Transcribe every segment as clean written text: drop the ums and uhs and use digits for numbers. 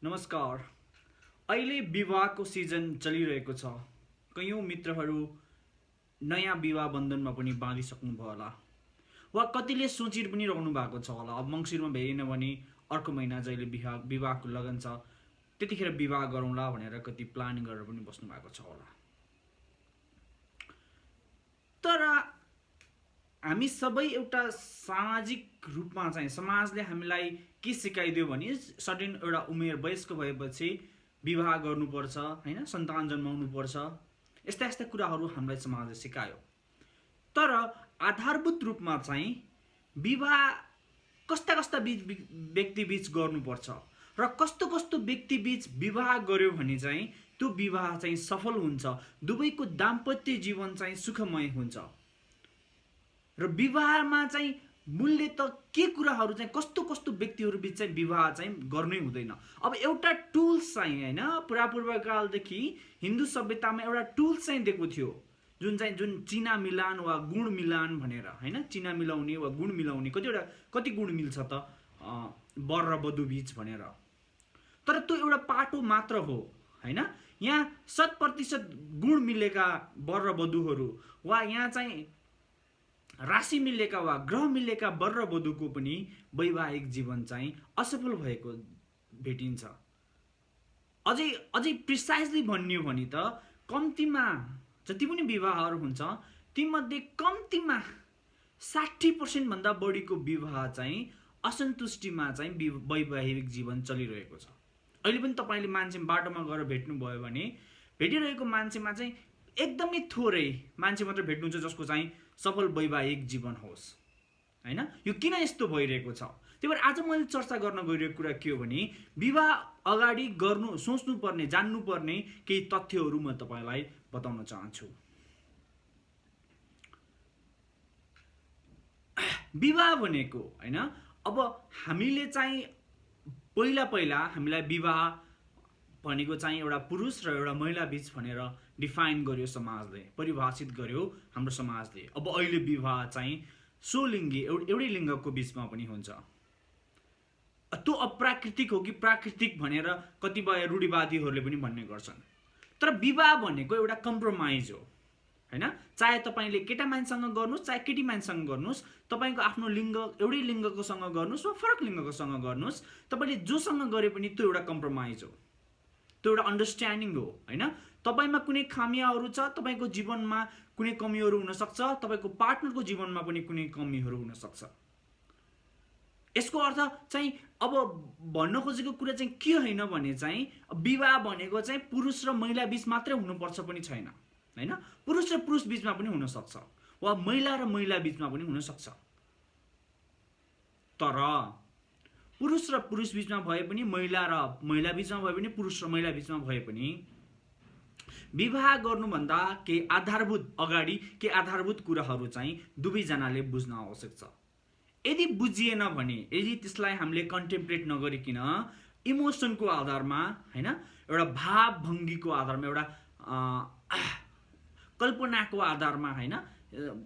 नमस्कार। अहिले विवाहको सिजन चलिरहेको छ। कयौं मित्रहरू नयाँ विवाह बन्धनमा पनि बाँधिसक्नुभयो होला, वा कतिले सोचि पनि रहनु भएको छ होला, अब मङ्सिरमा भ्याइएन भने अर्को महिना जहिले विवाहको लगन छ त्यतिखेर विवाह गरौँला भनेर कति प्लान गरेर पनि बस्नु भएको छ होला। तर हामी सबै एउटा सामाजिक रूपमा चाहिँ समाजले हामीलाई के सिकाइदियो भने सर्टेन एउटा उमेर वयस्क भएपछि विवाह गर्नुपर्छ, हैन, सन्तान जन्माउनुपर्छ, यस्ता यस्ता कुराहरू हामीलाई समाजले सिकायो। तर आधारभूत रूपमा चाहिँ विवाह कस्ता कस्ता व्यक्ति बीच गर्नुपर्छ र कस्तो कस्तो व्यक्ति बीच विवाह गर्यो भने चाहिँ त्यो विवाह चाहिँ सफल हुन्छ, दुवैको दाम्पत्य जीवन चाहिँ सुखमय हुन्छ। र विवाहमा चाहिँ मूल्य त के कुराहरू चाहिँ कस्तो कस्तो व्यक्तिहरू बीच चाहिँ विवाह चाहिँ गर्नै हुँदैन। अब एउटा टुल्स चाहिँ हैन, पूर्वकालदेखि हिन्दू सभ्यतामा एउटा टुल्स चाहिँ दिएको थियो, जुन चिना मिलान वा गुण मिलान भनेर, हैन, चिना मिलाउने वा गुण मिलाउने। कति गुण मिल्छ त वर र वधु बीच भनेर। तर त्यो एउटा पाटो मात्र हो, हैन। यहाँ 100% गुण मिलेका वर र वधुहरू वा यहाँ चाहिँ राशि मिलेका वा ग्रह मिलेका वर र वधुको पनि वैवाहिक जीवन चाहिँ असफल भएको भेटिन्छ। अझै प्रिसाइजली भन्ने हो भने त कम्तीमा जति पनि विवाहहरू हुन्छ तीमध्ये कम्तीमा 60% भन्दा बढीको विवाह चाहिँ असन्तुष्टिमा चाहिँ वैवाहिक जीवन चलिरहेको छ। अहिले पनि तपाईले मान्छे बाटोमा गएर भेट्नुभयो भने भेटिरहेको मान्छेमा चाहिँ एकदमै थोरै मान्छे मात्र भेट्नुहुन्छ जसको चाहिँ सफल वैवाहिक जीवन होस्, हैन। यो किन यस्तो भइरहेको छ? त्यही भएर आज मैले चर्चा गर्न गइरहेको कुरा के हो भने विवाह अगाडि सोच्नुपर्ने जान्नुपर्ने केही तथ्यहरू म तपाईलाई बताउन चाहन्छु। विवाह भनेको, हैन, अब हामीले चाहिँ पहिला हामीलाई विवाह भनेको चाहिँ एउटा पुरुष र एउटा महिला बीच भनेर डिफाइन गर्यो समाजले, परिभाषित गर्यो हाम्रो समाजले। अब अहिले विवाह चाहिँ सोलिङ्गी एउटै लिङ्गको बीचमा पनि हुन्छ। त्यो अप्राकृतिक हो कि प्राकृतिक भनेर कतिपय रूढिवादीहरूले पनि भन्ने गर्छन्। तर विवाह भनेको एउटा कम्प्रोमाइज हो, हैन। चाहे तपाईले केटा मान्छेसँग गर्नुस् चाहे केटी मान्छेसँग गर्नुस्, तपाईको आफ्नो लिङ्ग एउटै लिङ्गकोसँग गर्नुस् वा फरक लिङ्गकोसँग गर्नुस्, तपाईले जोसँग गरे पनि त्यो एउटा कम्प्रोमाइज हो, त्यो एउटा अन्डरस्ट्यान्डिङ हो, हैन। तपाईमा कुनै खामियाहरू छ, तपाईको जीवनमा कुनै कमीहरू हुन सक्छ, तपाईको पार्टनरको जीवनमा पनि कुनै कमीहरू हुन सक्छ। यसको अर्थ चाहिँ अब भन्न खोजेको कुरा चाहिँ के हैन भने चाहिँ विवाह भनेको चाहिँ पुरुष र महिला बीच मात्रै हुनुपर्छ पनि छैन, हैन। पुरुष र पुरुष बीचमा पनि हुन सक्छ वा महिला र महिला बीचमा पनि हुन सक्छ। तर पुरुष र पुरुष बीचमा भए पनि, महिला र महिला बीचमा भए पनि, पुरुष र महिला बीचमा भए पनि विवाह गर्नुभन्दा केही आधारभूत कुराहरू चाहिँ दुवैजनाले बुझ्न आवश्यक छ। यदि बुझिएन भने, यदि त्यसलाई हामीले कन्टेम्प्लेट नगरिकन इमोसनको आधारमा, हैन, एउटा भाव भङ्गीको आधारमा, एउटा कल्पनाको आधारमा, हैन,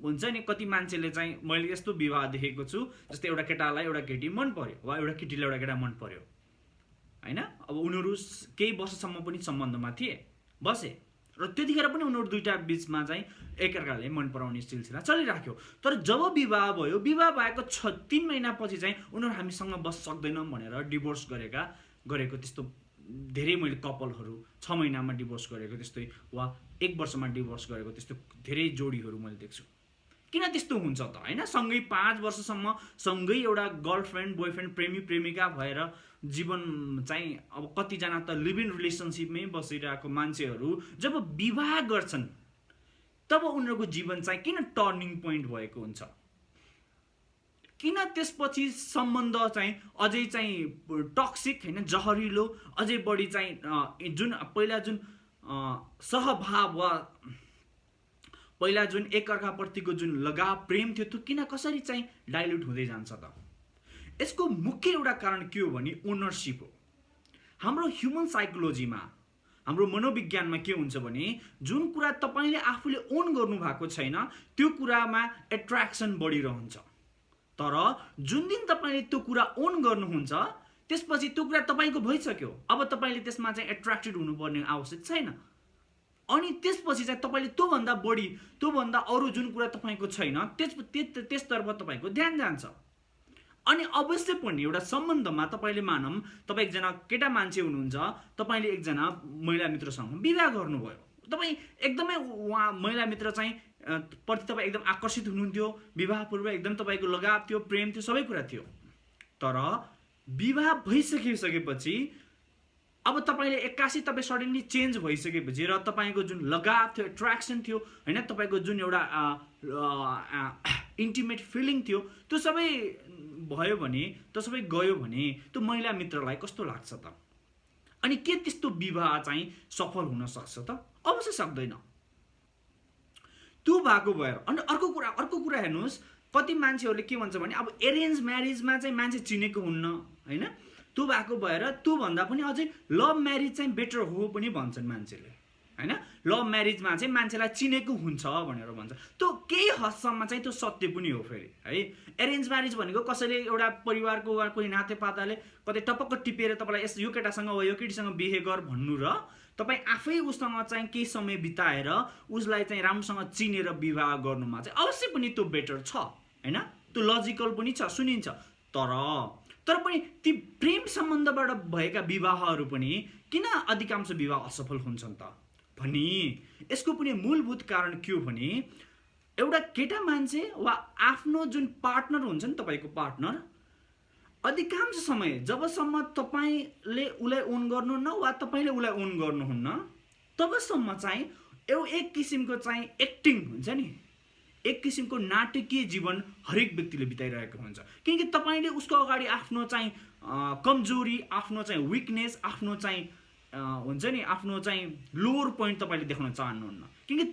हुन्छ नि कति मान्छेले चाहिँ मैले यस्तो विवाह देखेको छु जस्तै एउटा केटालाई एउटा केटी मन पर्यो वा एउटा केटीलाई एउटा केटा मन पर्यो, हैन। अब उनीहरू केही वर्षसम्म पनि सम्बन्धमा थिए, बसे, र त्यतिखेर पनि उनीहरू दुईटा बीचमा चाहिँ एकअर्काले मन पराउने सिलसिला चलिराख्यो। तर जब विवाह भयो, विवाह भएको 3 महिनापछि चाहिँ उनीहरू हामीसँग बस्न सक्दैनौँ भनेर डिभोर्स गरेको त्यस्तो धेरै मैले कपलहरू 6 महिनामा डिभोर्स गरेको त्यस्तै वा 1 वर्षमा डिभोर्स गरेको त्यस्तो धेरै जोडीहरू मैले देख्छु। किन त्यस्तो हुन्छ त, हैन? सँगै 5 वर्षसम्म सँगै एउटा गर्लफ्रेन्ड बोयफ्रेन्ड प्रेमी प्रेमिका भएर जीवन चाहिँ अब कतिजना त लिभ इन रिलेसनसिपमै बसिरहेको मान्छेहरू जब विवाह गर्छन् तब उनीहरूको जीवन चाहिँ किन टर्निङ पोइन्ट भएको हुन्छ? किन त्यसपछि सम्बन्ध चाहिँ अझै चाहिँ टक्सिक, हैन, जहरिलो, अझै बढी चाहिँ जुन पहिला जुन सहभाव वा पहिला जुन एकअर्काप्रतिको जुन लगाव प्रेम थियो त्यो किन कसरी चाहिँ डाइल्युट हुँदै जान्छ त? यसको मुख्य एउटा कारण के हो भने ओनरशिप हो। हाम्रो ह्युमन साइकोलोजीमा, हाम्रो मनोविज्ञानमा के हुन्छ भने जुन कुरा तपाईले आफूले ओन गर्नु भएको छैन त्यो कुरामा एट्र्याक्सन बढिरहन्छ। तर जुन दिन तपाईले त्यो कुरा ओन गर्नुहुन्छ त्यसपछि त्यो कुरा तपाईँको भइसक्यो। अब तपाईँले त्यसमा चाहिँ एट्र्याक्टेड हुनुपर्ने आवश्यक छैन। अनि त्यसपछि चाहिँ तपाईँले त्योभन्दा बढी, त्योभन्दा अरू जुन कुरा तपाईँको छैन त्यसतर्फ तपाईँको ध्यान जान्छ। अनि अवश्य पनि एउटा सम्बन्धमा तपाईँले मानौँ तपाईँ एकजना केटा मान्छे हुनुहुन्छ, तपाईँले एकजना महिला मित्रसँग विवाह गर्नुभयो, तपाईँ एकदमै उहाँ महिला मित्र चाहिँ प्रति तपाईँ एकदम आकर्षित हुनुहुन्थ्यो, विवाहपूर्व एकदम तपाईँको लगाव थियो, प्रेम थियो, सबै कुरा थियो। तर विवाह भइसकेपछि अब तपाईँले एक्कासी तपाईँ सडनली चेन्ज भइसकेपछि र तपाईँको जुन लगाव थियो, एट्र्याक्सन थियो होइन, तपाईँको जुन एउटा इन्टिमेट फिलिङ थियो, त्यो सबै भयो भने, त्यो सबै गयो भने त्यो महिला मित्रलाई कस्तो लाग्छ त? अनि के त्यस्तो विवाह चाहिँ सफल हुन सक्छ त? अवश्य सक्दैन। त्यो भएको भएर अनि अर्को कुरा हेर्नुहोस्, कति मान्छेहरूले के भन्छ भने अब एरेन्ज म्यारिजमा चाहिँ मान्छे चिनेको हुन्न होइन, त्यो भएको भएर त्योभन्दा पनि अझै लभ म्यारिज चाहिँ बेटर हो पनि भन्छन् मान्छेले होइन। लभ म्यारिजमा चाहिँ मान्छेलाई चिनेको हुन्छ भनेर भन्छ। त्यो केही हदसम्म चाहिँ त्यो सत्य पनि हो फेरि है। एरेन्ज म्यारिज भनेको कसैले एउटा परिवारको वा कोही नातेपाताले कतै टपक्क टिपेर तपाईँलाई यो केटासँग वा यो केटीसँग बिहे गर भन्नु र तपाईँ आफै उसँग चाहिँ केही समय बिताएर उसलाई चाहिँ राम्रोसँग चिनेर विवाह गर्नुमा चाहिँ अवश्य पनि त्यो बेटर छ होइन, त्यो लजिकल पनि छ, सुनिन्छ। तर पनि ती प्रेम सम्बन्धबाट भएका विवाहहरू पनि किन अधिकांश विवाह असफल हुन्छन् त भनी यसको पनि मूलभूत कारण के हो भने एउटा केटा मान्छे वा आफ्नो जुन पार्टनर हुन्छ नि, तपाईँको पार्टनर, अधिकांश समय जबसम्म तपाईँले उसलाई ओन गर्नुहुन्न वा तपाईँले उसलाई ओन गर्नुहुन्न तबसम्म चाहिँ एक किसिमको चाहिँ एक्टिङ हुन्छ नि, एक किसिमको नाटकीय जीवन हरेक व्यक्तिले बिताइरहेको हुन्छ। किनकि तपाईँले उसको अगाडि आफ्नो चाहिँ कमजोरी, आफ्नो चाहिँ विकनेस, आफ्नो चाहिँ हुन्छ नि आफ्नो चाहिँ लोवर पोइन्ट तपाईँले देखाउन चाहनुहुन्न। किनकि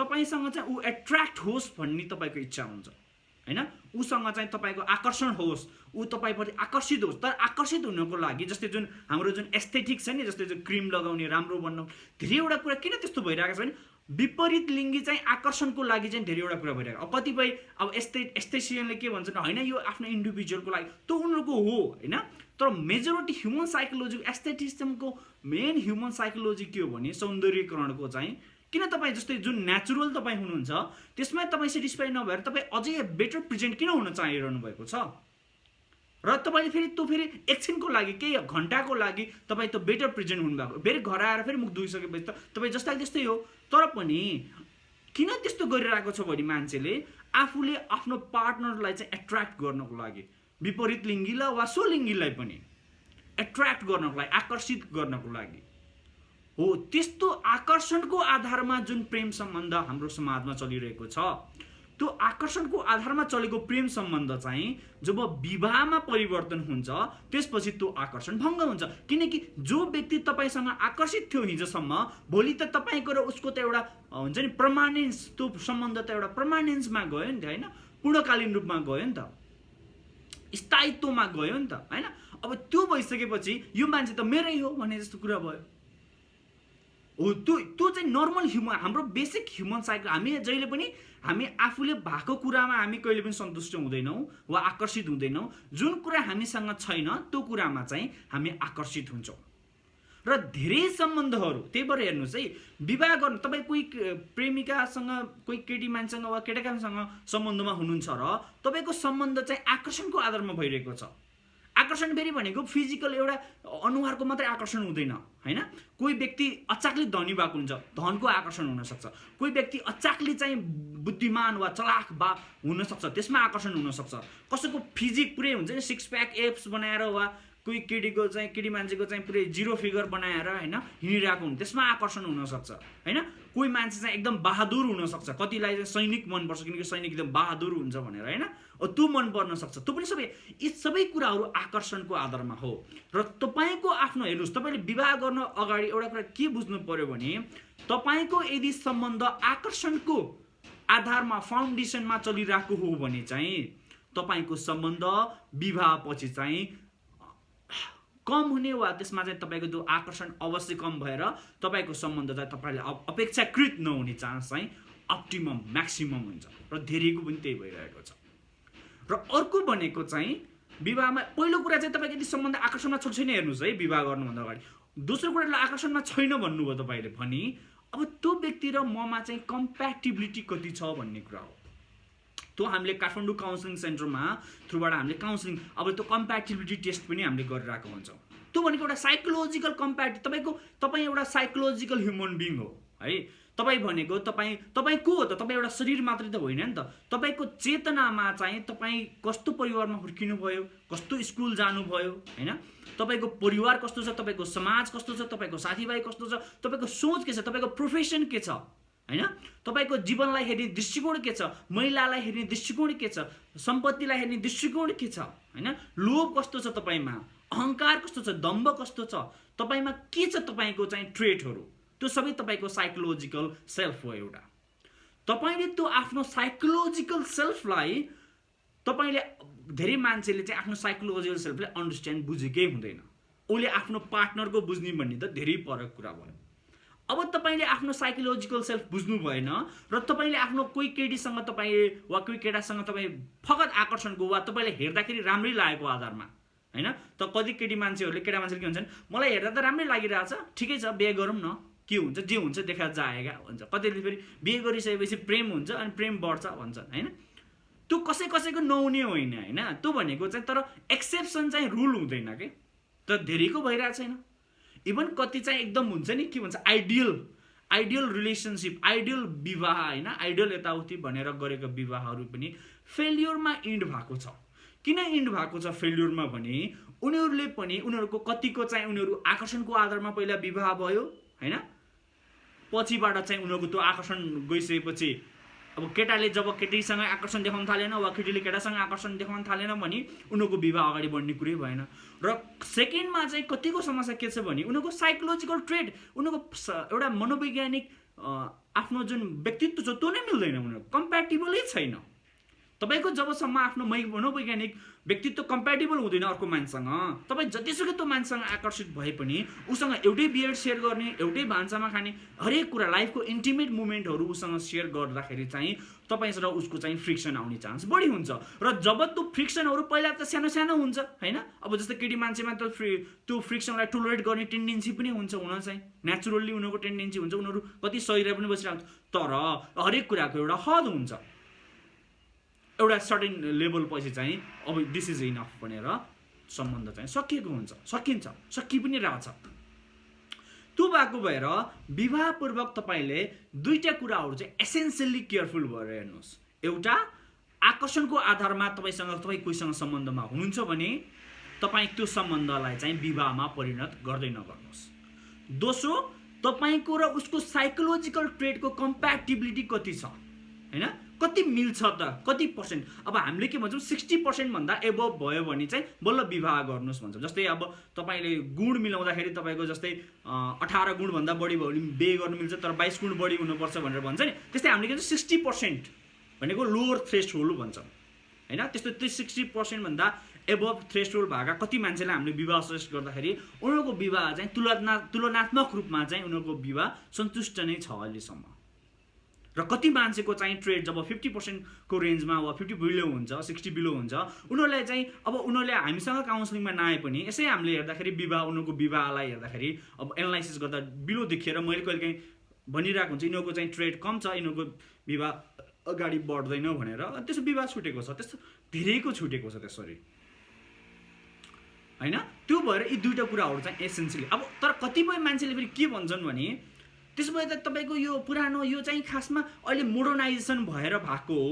तपाईँसँग चाहिँ ऊ एट्र्याक्ट होस् भन्ने तपाईँको इच्छा हुन्छ होइन, उसँग चाहिँ तपाईँको आकर्षण होस्, ऊ तपाईँप्रति आकर्षित होस्। तर आकर्षित हुनको लागि जस्तै जुन हाम्रो जुन एस्थेटिक छ नि, जस्तै जुन क्रिम लगाउने, राम्रो बन्नु, धेरैवटा कुरा किन त्यस्तो भइरहेको छ भने विपरीत लिङ्गी चाहिँ आकर्षणको लागि चाहिँ धेरैवटा कुरा भइरहेको। अब कतिपय अब एस्थेसियनले के भन्छन् होइन यो आफ्नो इन्डिभिजुअलको लागि, त्यो उनीहरूको हो होइन। तर मेजोरिटी ह्युमन साइकोलोजी, एस्थेटिज्मको मेन ह्युमन साइकोलोजी के हो भने सौन्दर्यकरणको चाहिँ, किन तपाईँ जस्तै जुन नेचुरल तपाईँ हुनुहुन्छ त्यसमा तपाईँ सेटिस्फाई नभएर तपाईँ अझै बेटर प्रेजेन्ट किन हुन चाहिरहनु भएको छ र तपाईँले फेरि एकछिनको लागि केही घन्टाको लागि तपाईँ त बेटर प्रेजेन्ट हुनुभएको, फेरि घर आएर फेरि मुख धोइसकेपछि त तपाईँ जस्तै त्यस्तै हो। तर पनि किन त्यस्तो गरिरहेको छ भने मान्छेले आफूले आफ्नो पार्टनरलाई चाहिँ एट्र्याक्ट गर्नको लागि, विपरीत लिङ्गीलाई वा स्वलिङ्गीलाई पनि एट्र्याक्ट गर्नको लागि, आकर्षित गर्नको लागि हो। त्यस्तो आकर्षणको आधारमा जुन प्रेम सम्बन्ध हाम्रो समाजमा चलिरहेको छ, त्यो आकर्षणको आधारमा चलेको प्रेम सम्बन्ध चाहिँ जब विवाहमा परिवर्तन हुन्छ त्यसपछि त्यो आकर्षण भङ्ग हुन्छ। किनकि जो व्यक्ति तपाईँसँग आकर्षित थियो हिजोसम्म, भोलि त तपाईँको र उसको त एउटा हुन्छ नि पर्मानेन्स, त्यो सम्बन्ध त एउटा पर्मानेन्समा गयो नि त होइन, पूर्णकालीन रूपमा गयो नि त, स्थायित्वमा गयो नि त होइन। अब त्यो भइसकेपछि यो मान्छे त मेरै हो भन्ने जस्तो कुरा भयो हो। त्यो चाहिँ नर्मल ह्युमन, हाम्रो बेसिक ह्युमन साइकल। हामी जहिले पनि हामी आफूले भएको कुरामा हामी कहिले पनि सन्तुष्ट हुँदैनौँ वा आकर्षित हुँदैनौँ। जुन कुरा हामीसँग छैन त्यो कुरामा चाहिँ हामी आकर्षित हुन्छौँ। र धेरै सम्बन्धहरू, त्यही भएर हेर्नुहोस् है, विवाह गर्नु तपाईँ कोही प्रेमिकासँग, कोही केटी मान्छेसँग वा केटाकासँग सम्बन्धमा हुनुहुन्छ र तपाईँको सम्बन्ध चाहिँ आकर्षणको आधारमा भइरहेको छ। आकर्षण फेरि भनेको फिजिकल एउटा अनुहारको मात्रै आकर्षण हुँदैन होइन। कोही व्यक्ति अचाकले धनी भएको हुन्छ, धनको आकर्षण हुनसक्छ। कोही व्यक्ति अचाकले चाहिँ बुद्धिमान वा चलाक हुनसक्छ, त्यसमा आकर्षण हुनसक्छ। कसैको फिजिक पुरै हुन्छ नि, सिक्स प्याक एप्स बनाएर वा कोही केटी मान्छेको चाहिँ पुरै जिरो फिगर बनाएर होइन हिँडिरहेको हुन्छ, त्यसमा आकर्षण हुनसक्छ होइन। कोही मान्छे चाहिँ एकदम बहादुर हुनसक्छ, कतिलाई चाहिँ सैनिक मनपर्छ किनकि सैनिक एकदम बहादुर हुन्छ भनेर होइन, त्यो मन पर्न सक्छ। त्यो पनि यी सबै कुराहरू आकर्षणको आधारमा हो। र तपाईँको आफ्नो हेर्नुहोस्, तपाईँले विवाह गर्न अगाडि एउटा कुरा के बुझ्नु पर्यो भने तपाईँको यदि सम्बन्ध आकर्षणको आधारमा फाउन्डेसनमा चलिरहेको हो भने चाहिँ तपाईँको सम्बन्ध विवाहपछि चाहिँ कम हुने वा त्यसमा चाहिँ तपाईँको त्यो आकर्षण अवश्य कम भएर तपाईँको सम्बन्ध चाहिँ तपाईँले अपेक्षाकृत नहुने चान्स चाहिँ अप्टिमम म्याक्सिमम हुन्छ। र धेरैको पनि त्यही भइरहेको छ। र अर्को भनेको चाहिँ विवाहमा पहिलो कुरा चाहिँ तपाईँको यदि सम्बन्ध आकर्षणमा छ छैन हेर्नुहोस् है विवाह गर्नुभन्दा अगाडि। दोस्रो कुरा आकर्षणमा छैन भन्नुभयो तपाईँले भने अब त्यो व्यक्ति र ममा चाहिँ कम्प्याटिबिलिटी कति छ भन्ने कुरा हो। त्यो हामीले काठमाडौँ काउन्सिलिङ सेन्टरमा थ्रुबाट हामीले काउन्सिलिङ अब त्यो कम्प्याटिबिलिटी टेस्ट पनि हामीले गरिरहेको हुन्छौँ। त्यो भनेको एउटा साइकोलोजिकल तपाईँ एउटा साइकोलोजिकल ह्युमन बिङ हो है। तपाईँ भनेको तपाईँ को हो त? तपाईँ एउटा शरीर मात्रै त होइन नि त। तपाईँको चेतनामा चाहिँ तपाईँ कस्तो परिवारमा हुर्किनु भयो, कस्तो स्कुल जानुभयो होइन, तपाईँको परिवार कस्तो छ, तपाईँको समाज कस्तो छ, तपाईँको साथीभाइ कस्तो छ, तपाईँको सोच के छ, तपाईँको प्रोफेसन के छ होइन, तपाईँको जीवनलाई हेर्ने दृष्टिकोण के छ, महिलालाई हेर्ने दृष्टिकोण के छ, सम्पत्तिलाई हेर्ने दृष्टिकोण के छ होइन, लोभ कस्तो छ तपाईँमा, अहङ्कार कस्तो छ, दम्भ कस्तो छ, तपाईँमा के छ तपाईँको चाहिँ ट्रेटहरू, त्यो सबै तपाईँको साइकोलोजिकल सेल्फ हो एउटा। तपाईँले त्यो आफ्नो साइकोलोजिकल सेल्फलाई तपाईँले धेरै मान्छेले चाहिँ आफ्नो साइकोलोजिकल सेल्फलाई अन्डरस्ट्यान्ड बुझेकै हुँदैन। उसले आफ्नो पार्टनरको बुझ्ने भन्ने त धेरै फरक कुरा भयो। अब तपाईँले आफ्नो साइकोलोजिकल सेल्फ बुझ्नु भएन र तपाईँले आफ्नो कोही केटीसँग तपाईँले वा कोही केटासँग तपाईँ फगत आकर्षणको वा तपाईँले हेर्दाखेरि राम्रै लागेको आधारमा होइन, त कति केटा मान्छेले के भन्छन् मलाई हेर्दा त राम्रै लागिरहेछ, ठिकै छ बिहे गरौँ न, के हुन्छ जे हुन्छ देखा जाएगा भन्छ। कतिले फेरि बिहे गरिसकेपछि प्रेम हुन्छ अनि प्रेम बढ्छ भन्छन् होइन। त्यो कसैको नहुने होइन होइन, त्यो भनेको चाहिँ तर एक्सेप्सन चाहिँ रुल हुँदैन के, तर धेरैको भइरहेको छैन। इभन कति चाहिँ एकदम हुन्छ नि के भन्छ आइडियल रिलेसनसिप, आइडियल विवाह होइन, आइडियल यताउति भनेर गरेको विवाहहरू पनि फेलियरमा इन्ड भएको छ। किन इन्ड भएको छ फेलियरमा भने उनीहरूले पनि उनीहरूको कतिको चाहिँ उनीहरू आकर्षणको आधारमा पहिला विवाह भयो होइन, पछिबाट चाहिँ उनीहरूको त्यो आकर्षण गइसकेपछि अब केटाले जब केटीसँग आकर्षण देखाउन थालेन वा केटीले केटासँग आकर्षण देखाउन थालेन भने उनीहरूको विवाह अगाडि बढ्ने कुरै भएन। र सेकेन्डमा चाहिँ कतिको समस्या के छ भने उनीहरूको साइकोलोजिकल ट्रेड, उनीहरूको एउटा मनोवैज्ञानिक आफ्नो जुन व्यक्तित्व छ त्यो नै मिल्दैन, उनीहरूको कम्प्याटिबलै छैन। तपाईँको जबसम्म आफ्नो मनोवैज्ञानिक व्यक्तित्व कम्प्याटिबल हुँदैन अर्को मान्छेसँग, तपाईँ जतिसुकै त्यो मान्छेसँग आकर्षित भए पनि उसँग एउटै बियर्ड सेयर गर्ने, एउटै भान्सामा खाने, हरेक कुरा लाइफको इन्टिमेट मुमेन्टहरू उसँग सेयर गर्दाखेरि चाहिँ तपाईँ र उसको चाहिँ फ्रिक्सन आउने चान्स बढी हुन्छ। र जब त्यो फ्रिक्सनहरू पहिला त सानो सानो हुन्छ होइन, अब जस्तै केटी मान्छेमा त त्यो फ्रिक्सनलाई टोलरेट गर्ने टेन्डेन्सी पनि हुन्छ, हुन चाहिँ नेचुरल्ली उनीहरूको टेन्डेन्सी हुन्छ, उनीहरू कति सहिरहेर पनि बसिरहेको हुन्छ। तर हरेक कुराको एउटा हद हुन्छ, एउटा सर्टेन लेभल पछि चाहिँ अब दिस इज इनफ भनेर सम्बन्ध चाहिँ सकिएको हुन्छ, सकि पनि रहेछ। त्यो भएको भएर विवाहपूर्वक तपाईँले दुईटा कुराहरू चाहिँ एसेन्सियली केयरफुल भएर हेर्नुहोस्। एउटा आकर्षणको आधारमा तपाईँ कोहीसँग सम्बन्धमा हुनुहुन्छ भने तपाईँ त्यो सम्बन्धलाई चाहिँ विवाहमा परिणत गर्दै नगर्नुहोस्। दोस्रो तपाईँको र उसको साइकोलोजिकल ट्रेडको कम्प्याटिबिलिटी कति छ होइन, कति मिल्छ त, कति पर्सेन्ट। अब हामीले के भन्छौँ 60% भन्दा एबभ भयो भने चाहिँ बल्ल विवाह गर्नुहोस् भन्छौँ। जस्तै अब तपाईँले गुण मिलाउँदाखेरि तपाईँको जस्तै 18 गुणभन्दा बढी भयो भने बिहे गर्नु मिल्छ, तर 22 गुण बढी हुनुपर्छ भनेर भन्छ नि, त्यस्तै हामीले के भन्छ 60% भनेको लोवर थ्रेसहोल्ड भन्छौँ होइन। त्यस्तो 60% भन्दा एबभ थ्रेसहोल्ड भएका कति मान्छेलाई हामीले विवाह सजेस्ट गर्दाखेरि उनीहरूको विवाह चाहिँ तुलनात्मक रूपमा चाहिँ उनीहरूको विवाह सन्तुष्ट नै छ अहिलेसम्म। र कति मान्छेको चाहिँ ट्रेड जब 50% को रेन्जमा वा 50 बिलो हुन्छ, 60 बिलो हुन्छ, उनीहरूलाई चाहिँ अब उनीहरूले हामीसँग काउन्सिलिङमा नआए पनि यसै हामीले हेर्दाखेरि उनीहरूको विवाहलाई हेर्दाखेरि अब एनालाइसिस गर्दा बिलो देखेर मैले कहिलेकाहीँ भनिरहेको हुन्छ यिनीहरूको चाहिँ ट्रेड कम छ, यिनीहरूको विवाह अगाडि बढ्दैन भनेर, त्यसो विवाह छुटेको छ, त्यस्तो धेरैको छुटेको छ त्यसरी होइन। त्यो भएर यी दुईटा कुराहरू चाहिँ एसेन्सियली। अब तर कतिपय मान्छेले फेरि के भन्छन् भने त्यसो भए त तपाईँको यो पुरानो यो चाहिँ खासमा अहिले मोडर्नाइजेसन भएर भएको हो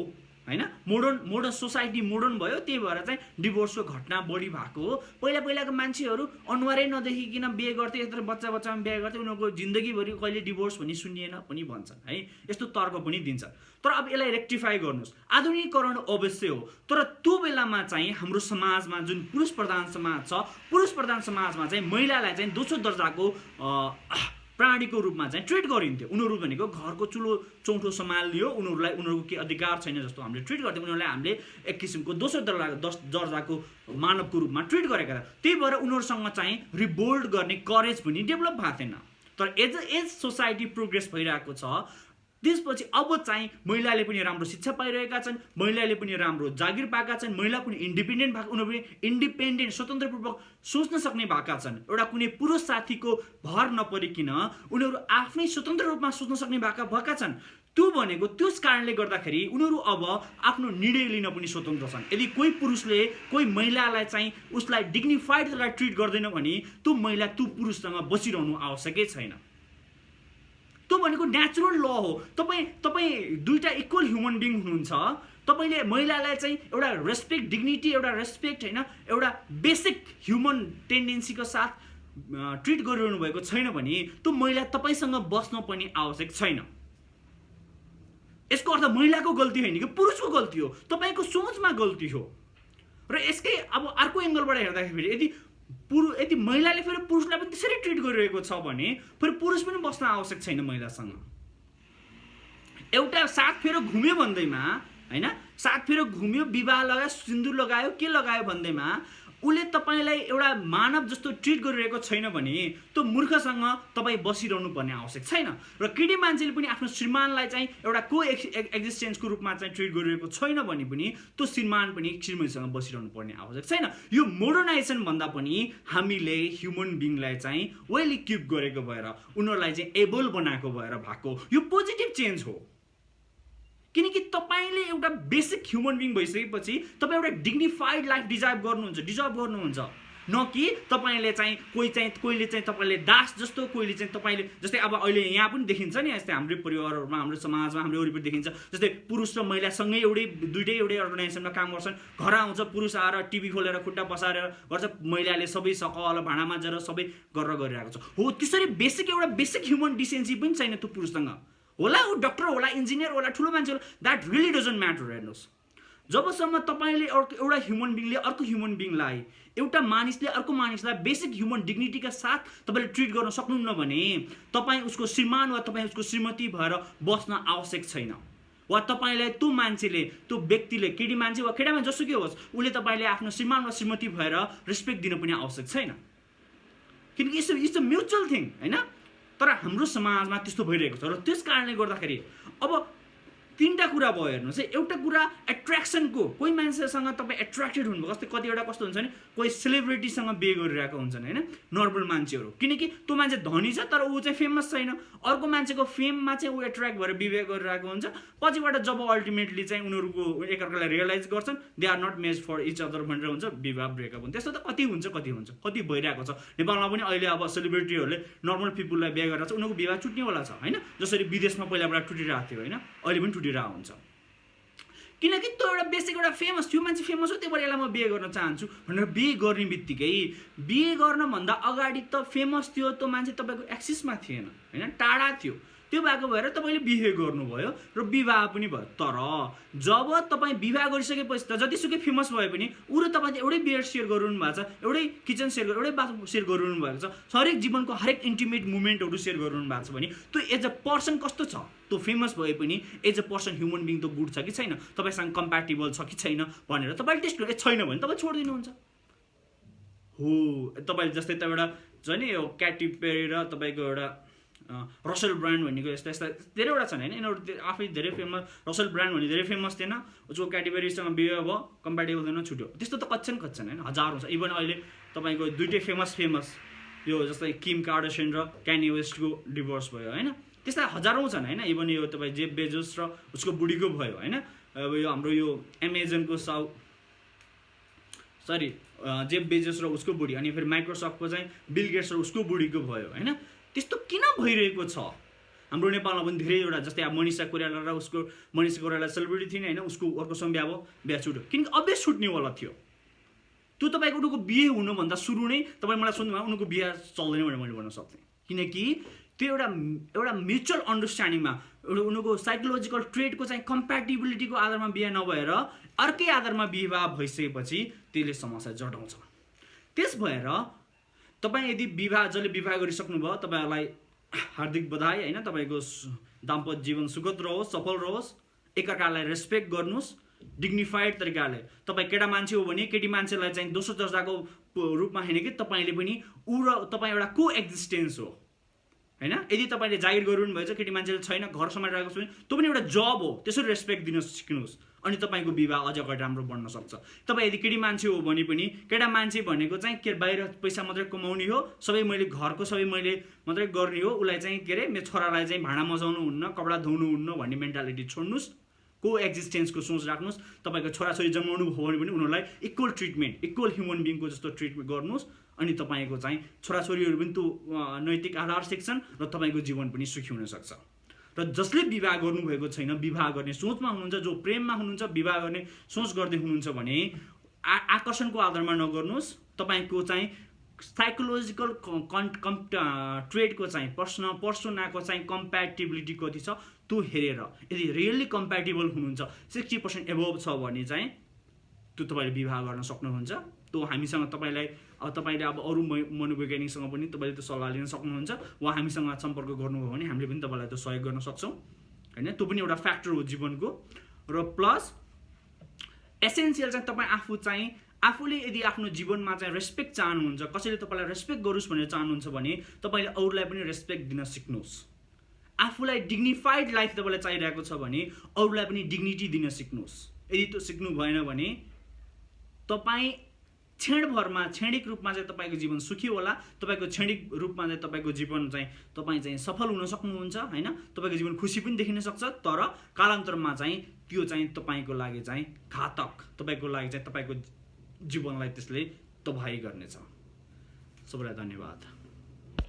होइन, मोडर्न सोसाइटी मोडर्न भयो, त्यही भएर चाहिँ डिभोर्सको घटना बढी भएको हो। पहिलाको मान्छेहरू अनुहारै नदेखिकन बिहे गर्थे, यत्रो बच्चामा बिहे गर्थे, उनीहरूको जिन्दगीभरि कहिले डिभोर्स भन्ने सुनिएन पनि भन्छन् है, यस्तो तर्क पनि दिन्छ। तर अब यसलाई रेक्टिफाई गर्नुहोस्, आधुनिकीकरण अवश्य हो, तर त्यो बेलामा चाहिँ हाम्रो समाजमा जुन पुरुष प्रधान समाज छ, पुरुष प्रधान समाजमा चाहिँ महिलालाई चाहिँ दोस्रो दर्जाको प्राणीको रूपमा चाहिँ ट्रिट गरिन्थ्यो। उनीहरू भनेको घरको चुलो चौथो सम्हालियो, उनीहरूको के अधिकार छैन जस्तो हामीले ट्रिट गर्थ्यौँ। उनीहरूलाई हामीले एक किसिमको दोस्रो दर्जाको मानवको रूपमा ट्रिट गरेका थियौँ। त्यही भएर उनीहरूसँग चाहिँ रिभोल्ट गर्ने करेज पनि डेभलप भएको थिएन। तर एज सोसाइटी प्रोग्रेस भइरहेको छ, त्यसपछि अब चाहिँ महिलाले पनि राम्रो शिक्षा पाइरहेका छन्, महिलाले पनि राम्रो जागिर पाएका छन्, महिला पनि इन्डिपेन्डेन्ट भएको, उनीहरू पनि इन्डिपेन्डेन्ट स्वतन्त्रपूर्वक सोच्न सक्ने भएका छन्। एउटा कुनै पुरुष साथीको भर नपरिकन उनीहरू आफ्नै स्वतन्त्र रूपमा सोच्न सक्ने भएका छन्। त्यो भनेको त्यस कारणले गर्दाखेरि उनीहरू अब आफ्नो निर्णय लिन पनि स्वतन्त्र छन्। यदि कोही पुरुषले कोही महिलालाई चाहिँ उसलाई डिग्निफाइड तरिकाले ट्रिट गर्दैन भने त्यो महिला त्यो पुरुषसँग बसिरहनु आवश्यकै छैन। त्यो भनेको नेचुरल ल हो। तपाईँ दुईटा इक्वल ह्युमन बिङ हुनुहुन्छ। तपाईँले महिलालाई चाहिँ एउटा रेस्पेक्ट, डिग्निटी, एउटा रेस्पेक्ट होइन, एउटा बेसिक ह्युमन टेन्डेन्सीको साथ ट्रिट गरिरहनु भएको छैन भने त्यो महिला तपाईँसँग बस्न पनि आवश्यक छैन। यसको अर्थ महिलाको गल्ती होइन कि पुरुषको गल्ती हो, तपाईँको सोचमा गल्ती हो। र यसकै अब अर्को एङ्गलबाट हेर्दाखेरि यदि महिलाले फेरि पुरुषलाई पनि त्यसरी ट्रिट गरिरहेको छ भने फेरि पुरुष पनि बस्न आवश्यक छैन महिलासँग। एउटा सात फेरो घुम्यो भन्दैमा होइन, सात फेरो घुम्यो, विवाह लगायो, सिन्दुर लगायो, के लगायो भन्दैमा उसले तपाईँलाई एउटा मानव जस्तो ट्रिट गरिरहेको छैन भने त्यो मूर्खसँग तपाईँ बसिरहनु पर्ने आवश्यक छैन। र केटी मान्छेले पनि आफ्नो श्रीमानलाई चाहिँ एउटा एक्जिस्टेन्सको रूपमा चाहिँ ट्रिट गरिरहेको छैन भने पनि त्यो श्रीमान पनि श्रीमतीसँग बसिरहनु पर्ने आवश्यक छैन। यो मोडर्नाइजेसन भन्दा पनि हामीले ह्युमन बिङलाई चाहिँ वेल इक्विप गरेको भएर, उनीहरूलाई चाहिँ एबल बनाएको भएर भएको यो पोजिटिभ चेन्ज हो। किनकि तपाईँले एउटा बेसिक ह्युमन बिङ भइसकेपछि तपाईँ एउटा डिग्निफाइड लाइफ डिजर्भ गर्नुहुन्छ, न कि तपाईँले चाहिँ कोहीले चाहिँ तपाईँले दास जस्तो, कोहीले चाहिँ तपाईँले जस्तै अब अहिले यहाँ पनि देखिन्छ नि, यस्तै हाम्रो परिवारहरूमा, हाम्रो समाजमा, हाम्रो वरिपरि देखिन्छ। जस्तै पुरुष र महिला सँगै दुइटै एउटै अर्गनाइजेसनमा काम गर्छन्। घर आउँछ, पुरुष आएर टिभी खोलेर खुट्टा पसारेर गर्छ, महिलाले सबै सकल भाँडा माझेर सबै गरिरहेको छ। हो, त्यसरी एउटा बेसिक ह्युमन डिसेन्सी पनि छैन त्यो पुरुषसँग। होला ऊ डक्टर होला, इन्जिनियर होला, ठुलो मान्छे होला, द्याट रियली डजन्ट म्याटर। हेर्नुहोस्, जबसम्म तपाईँले एउटा ह्युमन बिङले अर्को ह्युमन बिङलाई, एउटा मानिसले अर्को मानिसलाई बेसिक ह्युमन डिग्निटीका साथ तपाईँले ट्रिट गर्न सक्नुहुन्न भने तपाईँ उसको श्रीमान वा तपाईँ उसको श्रीमती भएर बस्न आवश्यक छैन। वा तपाईँलाई त्यो मान्छेले, त्यो व्यक्तिले, केटी मान्छे वा केटा मान्छे जसुकै होस्, उसले तपाईँले आफ्नो श्रीमान वा श्रीमती भएर रेस्पेक्ट दिन पनि आवश्यक छैन। किनकि इट्स अ म्युचुअल थिङ होइन। तर हाम्रो समाजमा त्यस्तो भइरहेको छ। र त्यस कारणले गर्दाखेरि अब तीनटा कुरा भयो। हेर्नुहोस् है, एउटा कुरा एट्र्याक्सनको, कोही मान्छेसँग तपाईँ एट्र्याक्टेड हुनुभयो। जस्तै कतिवटा कस्तो हुन्छ भने कोही सेलिब्रिटीसँग बिहे गरिरहेको हुन्छन् होइन, नर्मल मान्छेहरू, किनकि त्यो मान्छे धनी छ तर ऊ चाहिँ फेमस छैन। अर्को मान्छेको फेममा चाहिँ ऊ एट्र्याक्ट भएर बिहे गरिरहेको हुन्छ। पछिबाट जब अल्टिमेटली चाहिँ उनीहरूको एकअर्कालाई रियलाइज गर्छन् they are not made for each other भनेर हुन्छ, विवाह ब्रेकअप हुन्छ। त्यस्तो त कति भइरहेको छ। नेपालमा पनि अहिले अब सेलिब्रिटीहरूले नर्मल पिपुललाई बिहे गरेर चाहिँ उनीहरूको विवाह छुट्नेवाला छ होइन। जसरी विदेशमा पहिलाबाट टुटिरहेको थियो होइन, अहिले पनि हुन्छ। किनकि त्यो एउटा बेसिक एउटा फेमस थियो, मान्छे फेमस हो, त्यही भएर यसलाई म बिहे गर्न चाहन्छु भनेर बिहे गर्ने बित्तिकै बिहे गर्नभन्दा अगाडि त फेमस थियो, त्यो मान्छे तपाईँको एक्सिसमा थिएन होइन, टाढा थियो। त्यो भएको भएर तपाईँले बिहे गर्नुभयो र विवाह पनि भयो। तर जब तपाईँ विवाह गरिसकेपछि त जतिसुकै फेमस भए पनि ऊ र तपाईँले एउटै बेड सेयर गरिरहनु भएको छ, एउटै किचन सेयर, एउटै बाथरुम सेयर गरिरहनु भएको छ, हरेक जीवनको हरेक इन्टिमेट मुमेन्टहरू सेयर गरिरहनु भएको छ भने त्यो एज अ पर्सन कस्तो छ? त्यो फेमस भए पनि as a person human being त गुड छ कि छैन, तपाईँसँग कम्प्याटेबल छ कि छैन भनेर तपाईँले टेस्ट गर्नु, छैन भने तपाईँ छोडिदिनुहुन्छ। हो, तपाईँले जस्तै त एउटा छ नि यो क्याटी पेरी र तपाईँको एउटा रसल ब्रान्ड भन्नेको यस्ता धेरैवटा छन् होइन। यिनीहरू आफै धेरै फेमस, रसल ब्रान्ड भन्ने धेरै फेमस थिएन, उसको क्याटेगोरीसँग बिहे भयो, कम्प्याटेबल थिएन, छुट्यो। त्यस्तो त कच्छन् होइन, हजारौँ छ। इभन अहिले तपाईँको दुइटै फेमस यो जस्तै किम कार्दाशियन र क्यानी वेस्टको डिभोर्स भयो होइन। त्यस्ता हजारौँ छन् होइन। इभन यो तपाईँ जेफ बेजोस र उसको बुढीको भयो होइन। अब यो हाम्रो यो एमाजोनको जेफ बेजोस र उसको बुढी, अनि फेरि माइक्रोसफ्टको चाहिँ बिल गेट्स र उसको बुढीको भयो होइन। त्यस्तो किन भइरहेको छ? हाम्रो नेपालमा पनि धेरैवटा, जस्तै अब मनिषा कोइराला र मनिषा कोइराला सेलिब्रिटी थिएन होइन, उसको अर्कोसँग बिहा छुट्यो, किनकि अभियस छुट्नेवाला थियो। त्यो तपाईँको उनीहरूको बिहे हुनुभन्दा सुरु नै तपाईँ मलाई सोध्नुभयो उनीहरूको बिहा चल्दैन भनेर मैले भन्न सक्थेँ। किनकि त्यो एउटा म्युचुअल अन्डरस्ट्यान्डिङमा, उनीहरूको साइकोलोजिकल ट्रेडको चाहिँ कम्प्याटिबिलिटीको आधारमा बिहा नभएर अर्कै आधारमा विवाह भइसकेपछि त्यसले समस्या जटाउँछ। त्यस भएर तपाईँ यदि जसले विवाह गरिसक्नुभयो तपाईँहरूलाई हार्दिक बधाई होइन। तपाईँको दाम्पत्य जीवन सुखद रहोस्, सफल रहोस्, एकअर्कालाई रेस्पेक्ट गर्नुहोस् डिग्निफाइड तरिकाले। तपाईँ केटा मान्छे हो भने केटी मान्छेलाई चाहिँ दोस्रो दर्जाको रूपमा होइन कि तपाईँले पनि ऊ र तपाईँ एउटा को एक्जिस्टेन्स हो, हैन। यदि तपाईले जागिर गरिरहनु भएछ, केटी मान्छेले छैन, घर सम्हालिरहेको छ भने त्यो पनि एउटा जब हो, त्यसरी रेस्पेक्ट दिन सिक्नुहोस्, अनि तपाईको विवाह अझ अगाडि राम्रो बढ्न सक्छ। तपाई यदि केटी मान्छे हो भने पनि, केटा मान्छे भनेको चाहिँ के बाहिर पैसा मात्रै कमाउने हो, सबै मैले घरको सबै मैले मात्रै गर्ने हो, उलाई चाहिँ के रे मेरो छोरालाई चाहिँ भाँडा मजाउनु हुन्न, कपडा धुनु हुन्न भन्ने मेन्टालिटी छोड्नुस्, को एक्जिस्टेन्सको सोच राख्नुस्। तपाईको छोराछोरी जन्माउनु हो भने पनि उनीहरूलाई इक्वल ट्रिटमेन्ट, इक्वल ह्युमन बिङको जस्तो ट्रिटमेन्ट गर्नुहोस्, अनि तपाईको चाहिँ छोराछोरीहरू पनि त्यो नैतिक आधार सिक्छन् र तपाईको जीवन पनि सुखी हुन सक्छ। र जसले विवाह गर्नुभएको छैन, विवाह गर्ने सोचमा हुनुहुन्छ, जो प्रेममा हुनुहुन्छ, विवाह गर्ने सोच गर्दै हुनुहुन्छ भने आकर्षणको आधारमा नगर्नुहोस्, तपाईको चाहिँ साइकोलोजिकल ट्रेडको चाहिँ पर्सोनाको चाहिँ कम्प्याटिबिलिटी कति छ त्यो हेरेर, यदि रियल्ली कम्प्याटिबल हुनुहुन्छ 60% एबोभ छ भने चाहिँ त्यो तपाईले विवाह गर्न सक्नुहुन्छ। त्यो हामीसँग तपाईले अब अरू मनोवैज्ञानिकसँग पनि तपाईले त्यो सल्लाह लिन सक्नुहुन्छ, वा हामीसँग सम्पर्क गर्नुभयो भने हामीले पनि तपाईलाई त्यो सहयोग गर्न सक्छौँ हैन। त्यो पनि एउटा फ्याक्टर हो जीवनको। र प्लस एसेन्सियल चाहिँ तपाई आफूले यदि आफ्नो जीवनमा चाहिँ रेस्पेक्ट चाहनुहुन्छ, कसैले तपाईलाई रेस्पेक्ट गरोस् भनेर चाहनुहुन्छ भने तपाईले अरूलाई पनि रेस्पेक्ट दिन सिक्नुहोस्। आफूलाई डिग्निफाइड लाइफ तपाईलाई चाहिरहेको छ भने अरूलाई पनि डिग्निटी दिन सिक्नुहोस्। यदि त्यो सिक्नु भएन भने तपाई क्षणिक रूपमा चाहिँ तपाईको जीवन सुखी होला, तपाईको क्षणिक रूपमा चाहिँ तपाईको जीवन चाहिँ तपाई चाहिँ सफल हुन सक्नुहुन्छ हैन, तपाईको जीवन खुसी पनि देखिन सक्छ, तर कालान्तरमा चाहिँ त्यो चाहिँ तपाईको लागि चाहिँ घातक, तपाईको लागि चाहिँ तपाईको जीवनलाई त्यसले तबाही गर्नेछ। सबैलाई धन्यवाद।